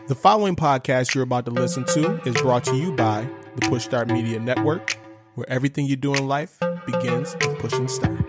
The following podcast you're about to listen to is brought to you by the Push Start Media Network, where everything you do in life begins with pushing start.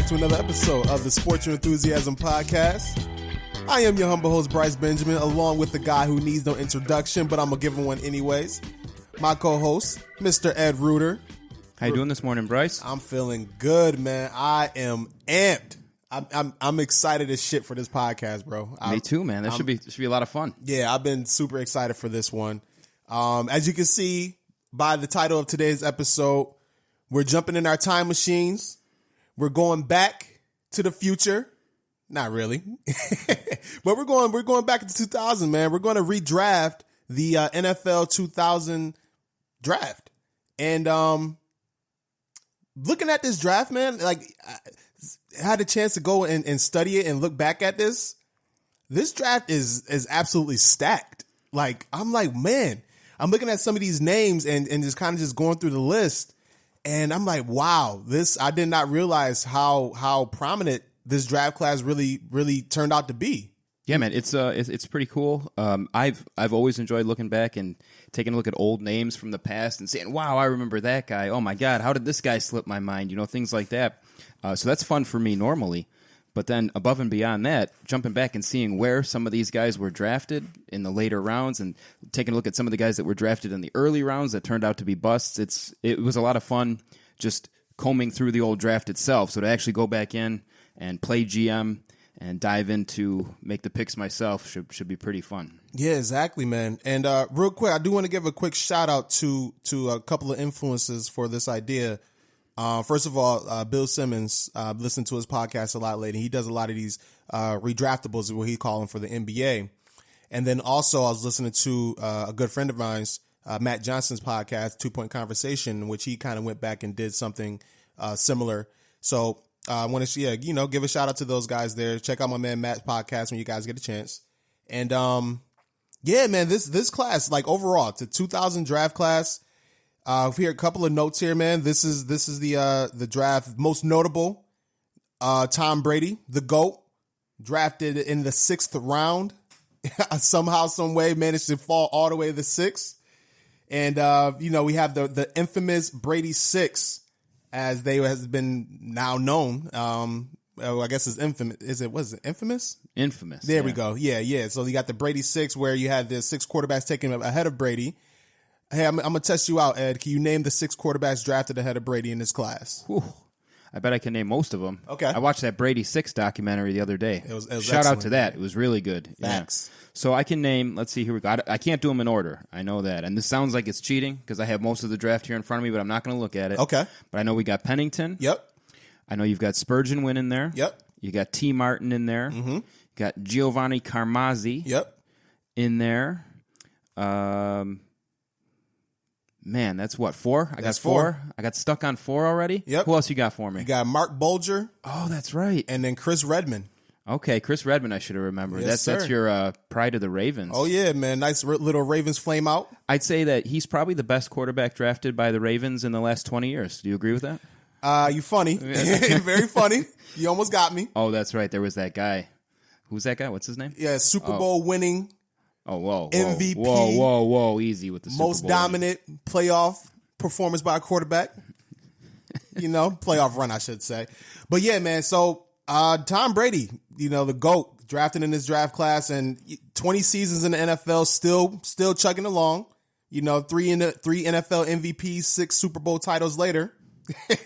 To another episode of the Sports Your Enthusiasm podcast. I am your humble host, Bryce Benjamin, along with the guy who needs no introduction, but I'm going to give him one anyways. My co-host, Mr. Ed Rueter. How you doing this morning, Bryce? I'm feeling good, man. I am amped. I'm excited as shit for this podcast, bro. Me too, man. That should be a lot of fun. Yeah, I've been super excited for this one. As you can see by the title of today's episode, we're jumping in our time machines. We're going back to the future. Not really. But we're going back to 2000, man. We're going to redraft the NFL 2000 draft. And looking at this draft, man, like I had a chance to go and study it and look back at this. This draft is absolutely stacked. Like, I'm like, man, I'm looking at some of these names and just kind of just going through the list. And I'm like, wow, I did not realize how prominent this draft class really turned out to be. Yeah, man, it's pretty cool. I've always enjoyed looking back and taking a look at old names from the past and saying, wow, I remember that guy. Oh my God, how did this guy slip my mind? You know, things like that. So that's fun for me normally. But then above and beyond that, jumping back and seeing where some of these guys were drafted in the later rounds and taking a look at some of the guys that were drafted in the early rounds that turned out to be busts, it was a lot of fun just combing through the old draft itself. So to actually go back in and play GM and dive into make the picks myself should be pretty fun. Yeah, exactly, man. And real quick, I do want to give a quick shout out to a couple of influences for this idea. First of all, Bill Simmons, listened to his podcast a lot lately. He does a lot of these redraftables, is what he call them, for the NBA. And then also I was listening to a good friend of mine's, Matt Johnson's podcast, 2 Point Conversation, in which he kind of went back and did something similar. So I want to, give a shout out to those guys there. Check out my man Matt's podcast when you guys get a chance. And yeah, man, this class, like overall, it's a 2000 draft class. Here a couple of notes here, man. This is the draft. Most notable, Tom Brady, the GOAT, drafted in the 6th round. Somehow, some way, managed to fall all the way to the 6th. And we have the infamous Brady 6, as they has been now known. I guess it's infamous. Was it infamous? Infamous. There we go. Yeah. So you got the Brady 6, where you had the 6 quarterbacks taken ahead of Brady. Hey, I'm going to test you out, Ed. Can you name the 6 quarterbacks drafted ahead of Brady in this class? Whew. I bet I can name most of them. Okay. I watched that Brady 6 documentary the other day. It was Shout excellent. out to that. It was really good. Thanks. Yeah. So I can name, let's see, here we go. I can't do them in order. I know that. And this sounds like it's cheating because I have most of the draft here in front of me, but I'm not going to look at it. Okay. But I know we got Pennington. Yep. I know you've got Spurgeon Wynn in there. Yep. You got T. Martin in there. Mm-hmm. You got Giovanni Carmazzi. Yep. In there. Man, that's what, 4? That's four. I got stuck on 4 already? Yep. Who else you got for me? You got Mark Bulger. Oh, that's right. And then Chris Redmond. Okay, Chris Redmond I should have remembered. Yes, That's your pride of the Ravens. Oh, yeah, man. Nice little Ravens flame out. I'd say that he's probably the best quarterback drafted by the Ravens in the last 20 years. Do you agree with that? You funny. Very funny. You almost got me. Oh, that's right. There was that guy. Who's that guy? What's his name? Yeah, Super Bowl winning. Oh, whoa. MVP. Whoa. Easy with the Super Bowl. Most dominant playoff performance by a quarterback. Playoff run, I should say. But yeah, man. So Tom Brady, the GOAT, drafted in this draft class, and 20 seasons in the NFL, still chugging along. 3 NFL MVPs, 6 Super Bowl titles later.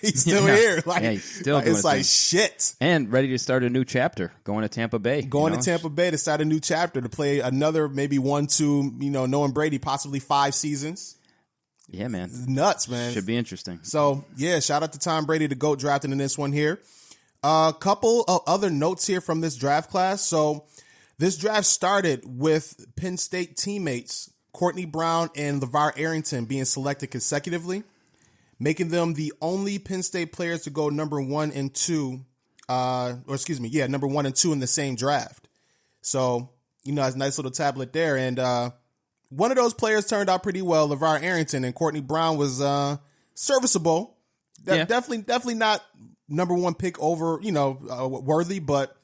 He's still here. He's still doing it's like shit. And ready to start a new chapter, going to Tampa Bay. To Tampa Bay to start a new chapter, to play another maybe 1, 2, knowing Brady, possibly 5 seasons. Yeah, man. It's nuts, man. Should be interesting. So, yeah, shout out to Tom Brady, the GOAT, drafting in this one here. A couple of other notes here from this draft class. So this draft started with Penn State teammates Courtney Brown and LeVar Arrington being selected consecutively, making them the only Penn State players to go number 1 and 2, number 1 and 2 in the same draft. So, it's a nice little tablet there. And one of those players turned out pretty well, LeVar Arrington, and Courtney Brown was serviceable. Definitely not number 1 pick over, worthy, but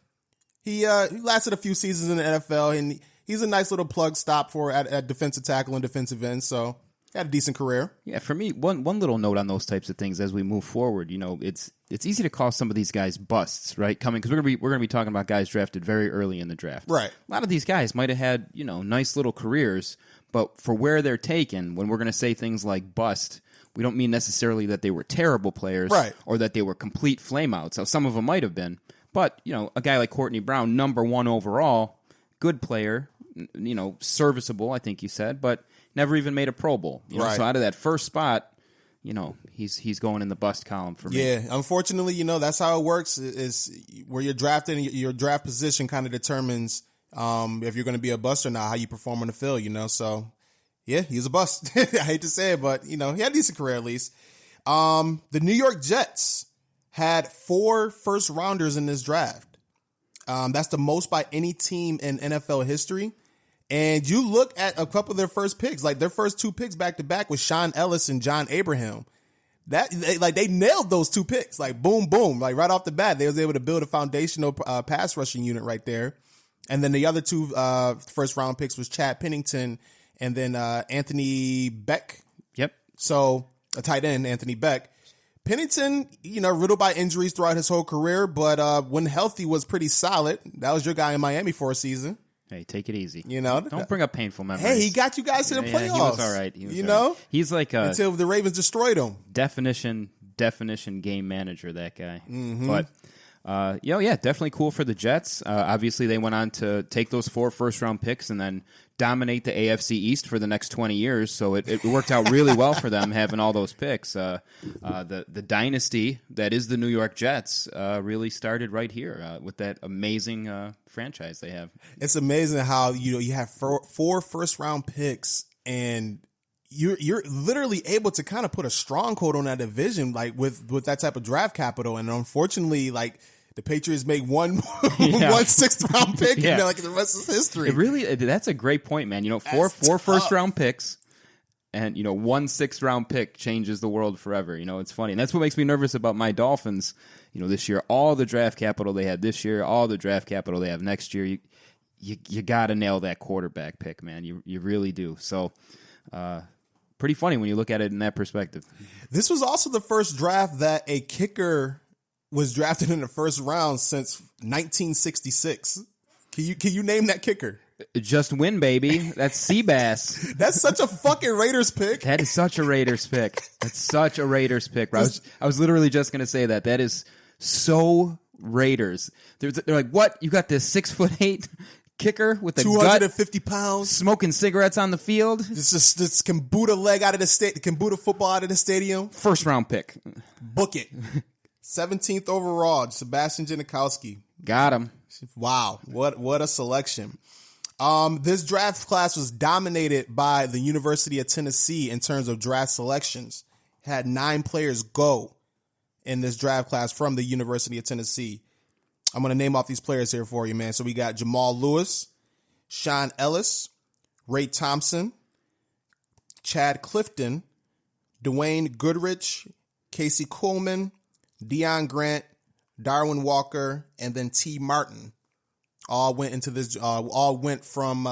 he lasted a few seasons in the NFL, and he's a nice little plug stop for at defensive tackle and defensive end. So had a decent career. Yeah, for me, one little note on those types of things as we move forward. It's easy to call some of these guys busts, right? Because we're gonna be talking about guys drafted very early in the draft. Right. A lot of these guys might have had nice little careers, but for where they're taken, when we're gonna say things like bust, we don't mean necessarily that they were terrible players, right, or that they were complete flameouts. So some of them might have been, but a guy like Courtney Brown, number 1 overall, good player, serviceable, I think you said, but never even made a Pro Bowl. Right. So out of that first spot, he's going in the bust column for me. Yeah, unfortunately, that's how it works. Is where you're drafted, and your draft position kind of determines if you're going to be a bust or not, how you perform on the field. So yeah, he's a bust. I hate to say it, but he had a decent career at least. The New York Jets had 4 first rounders in this draft. That's the most by any team in NFL history. And you look at a couple of their first picks, like their first 2 picks back to back with Sean Ellis and John Abraham. They nailed those 2 picks, like boom, boom, like right off the bat. They was able to build a foundational pass rushing unit right there. And then the other 2 first round picks was Chad Pennington and then Anthony Beck. Yep. So a tight end, Anthony Beck. Pennington, riddled by injuries throughout his whole career, but when healthy was pretty solid. That was your guy in Miami for a season. Hey, take it easy. Don't bring up painful memories. Hey, he got you guys to the playoffs. He was all right. He's like until the Ravens destroyed him. Definition game manager, that guy. Mm-hmm. But definitely cool for the Jets. Obviously, they went on to take those 4 first-round picks and then dominate the AFC East for the next 20 years. So it worked out really well for them having all those picks. The dynasty that is the New York Jets really started right here with that amazing franchise they have. It's amazing how you have 4 first-round picks and you're literally able to kind of put a stronghold on that division, like with that type of draft capital. And unfortunately, like the Patriots make one 6th round pick, and like the rest is history. That's a great point, man. Four first round picks, and 1 6th round pick changes the world forever. It's funny, and that's what makes me nervous about my Dolphins. This year, all the draft capital they had this year, all the draft capital they have next year. You got to nail that quarterback pick, man. You really do. So. Pretty funny when you look at it in that perspective. This was also the first draft that a kicker was drafted in the first round since 1966. Can you name that kicker? Just win, baby. That's Seabass. That's such a fucking Raiders pick. That is such a Raiders pick. That's such a Raiders pick. Bro. I was literally just going to say that. That is so Raiders. They're like, what? You got this 6'8" kicker with a 250 pounds, smoking cigarettes on the field. This can boot a leg out of the can boot a football out of the stadium. First round pick, book it. 17th overall, Sebastian Janikowski. Got him. Wow, what a selection. This draft class was dominated by the University of Tennessee in terms of draft selections. Had 9 players go in this draft class from the University of Tennessee. I'm going to name off these players here for you, man. So we got Jamal Lewis, Sean Ellis, Ray Thompson, Chad Clifton, Dwayne Goodrich, Casey Coleman, Deion Grant, Darwin Walker, and then T. Martin. All went from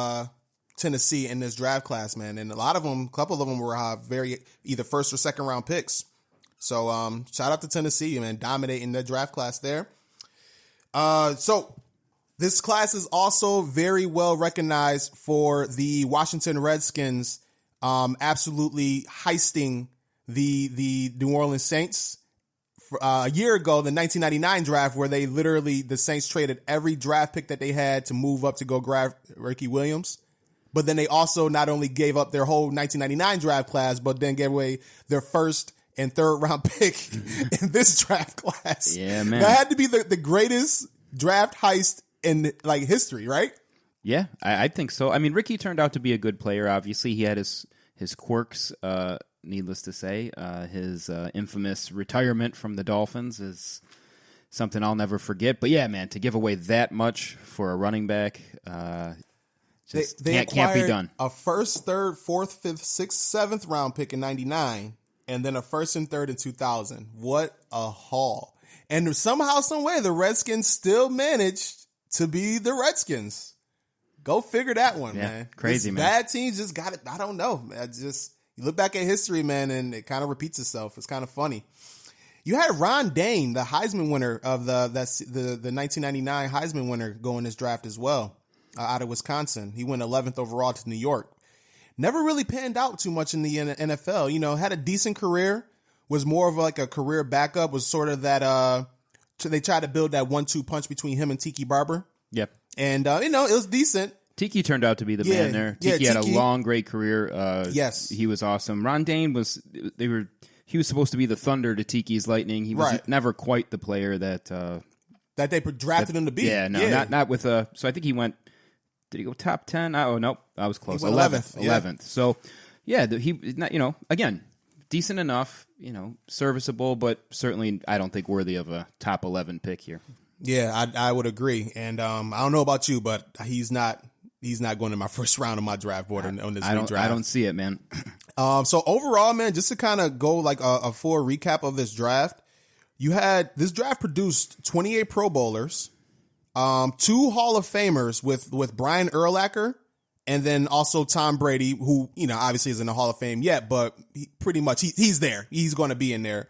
Tennessee in this draft class, man. And a couple of them were very either first or second round picks. So shout out to Tennessee, man, dominating the draft class there. So this class is also very well recognized for the Washington Redskins absolutely heisting the New Orleans Saints a year ago, the 1999 draft, where the Saints traded every draft pick that they had to move up to go grab Ricky Williams. But then they also not only gave up their whole 1999 draft class, but then gave away their first and third round pick in this draft class. Yeah, man. That had to be the greatest draft heist in like history, right? Yeah, I think so. I mean, Ricky turned out to be a good player. Obviously, he had his quirks. Needless to say, his infamous retirement from the Dolphins is something I'll never forget. But yeah, man, to give away that much for a running back, just they can't be done. A first, third, fourth, fifth, sixth, seventh round pick in '99, and then a first and third in 2000. What a haul! And somehow, some way, the Redskins still managed to be the Redskins. Go figure that one, man. Crazy, man. Bad teams just got it. I don't know. You look back at history, man, and it kind of repeats itself. It's kind of funny. You had Ron Dane, the Heisman winner of the 1999 Heisman winner, go in this draft as well, out of Wisconsin. He went 11th overall to New York. Never really panned out too much in the NFL. You know, had a decent career. Was more of like a career backup. Was sort of that. They tried to build that 1-2 punch between him and Tiki Barber. Yep. And, it was decent. Tiki turned out to be the man there. Tiki had a long, great career. Yes. He was awesome. Ron Dane he was supposed to be the thunder to Tiki's lightning. He was never quite the player that they drafted him to be. Yeah, no, not with so I think he went, did he go top 10? Oh, nope. I was close. 11th. 11th. So, yeah, he, not, again, decent enough, serviceable, but certainly I don't think worthy of a top 11 pick here. Yeah, I would agree. And I don't know about you, but he's not going in my first round of my draft board on this redraft. I don't see it, man. So overall, man, just to kind of go like a full recap of this draft, this draft produced 28 Pro Bowlers, 2 Hall of Famers with Brian Urlacher, and then also Tom Brady, who, obviously isn't in the Hall of Fame yet, but he's there. He's going to be in there.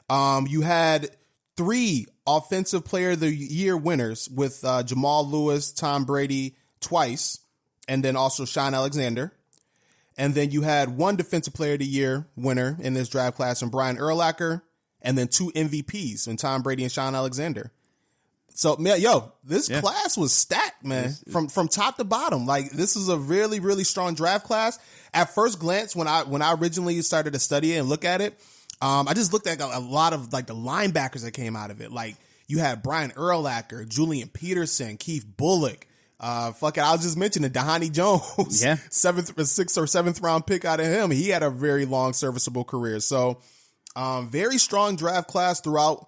You had 3 Offensive Player of the Year winners with Jamal Lewis, Tom Brady twice, and then also Sean Alexander. And then you had 1 Defensive Player of the Year winner in this draft class from Brian Urlacher, and then 2 MVPs from Tom Brady and Sean Alexander. So, man, this class was stacked, man, from top to bottom. Like, this is a really, really strong draft class. At first glance, when I originally started to study it and look at it, I just looked at a lot of like the linebackers that came out of it. Like, you had Brian Urlacher, Julian Peterson, Keith Bullock. I'll just mention it. Dhani Jones, 6th or 7th round pick out of him. He had a very long serviceable career. So, very strong draft class throughout.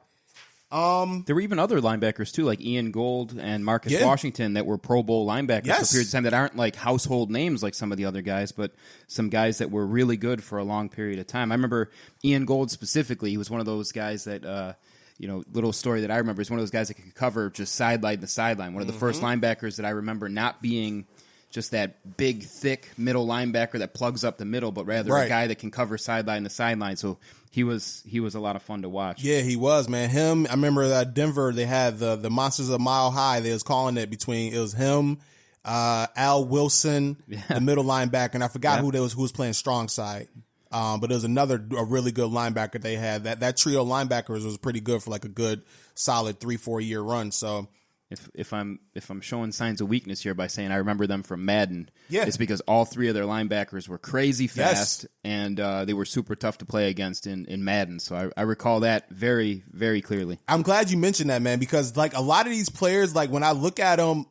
There were even other linebackers too, like Ian Gold and Marcus Washington, that were Pro Bowl linebackers for periods of time that aren't like household names like some of the other guys, but some guys that were really good for a long period of time. I remember Ian Gold specifically. He was one of those guys that, little story that I remember is one of those guys that could cover just sideline to sideline. One of the first linebackers that I remember not being just that big, thick middle linebacker that plugs up the middle, but rather a guy that can cover sideline to sideline. So he was a lot of fun to watch. Yeah, he was, man. I remember that Denver, they had the Monsters of Mile High. They was calling it it was him, Al Wilson, the middle linebacker, and I forgot who was playing strong side. But there was a really good linebacker they had. That trio of linebackers was pretty good for like a good solid 3-4 year run. So if I'm showing signs of weakness here by saying I remember them from Madden, it's because all 3 of their linebackers were crazy fast and they were super tough to play against in Madden. So I recall that very, very clearly. I'm glad you mentioned that, man, because like a lot of these players, like when I look at them,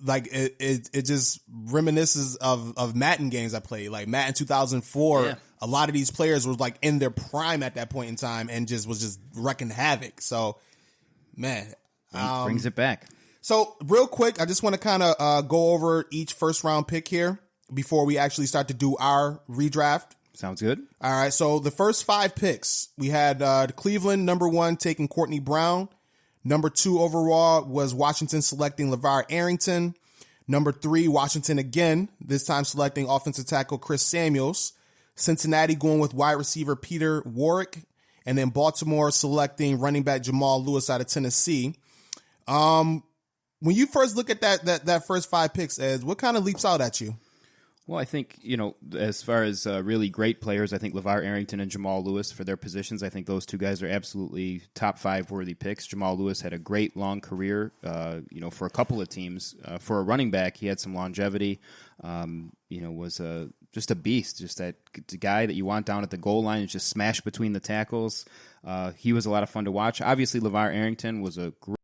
like it just reminisces of Madden games I played, like Madden 2004. Yeah. A lot of these players were like in their prime at that point in time and was wrecking havoc. So, man, brings it back. So real quick, I just want to kind of go over each first round pick here before we actually start to do our redraft. Sounds good. All right. So the first 5 picks, we had Cleveland, number 1, taking Courtney Brown. Number 2 overall was Washington selecting LeVar Arrington. Number 3, Washington again, this time selecting offensive tackle Chris Samuels. Cincinnati going with wide receiver Peter Warrick. And then Baltimore selecting running back Jamal Lewis out of Tennessee. When you first look at that first 5 picks, Ed, what kind of leaps out at you? Well, I think, as far as really great players, I think LeVar Arrington and Jamal Lewis for their positions, I think those 2 guys are absolutely top 5 worthy picks. Jamal Lewis had a great long career, for a couple of teams. For a running back, he had some longevity, was a just a beast, just that guy that you want down at the goal line and just smash between the tackles. He was a lot of fun to watch. Obviously, LeVar Arrington was a great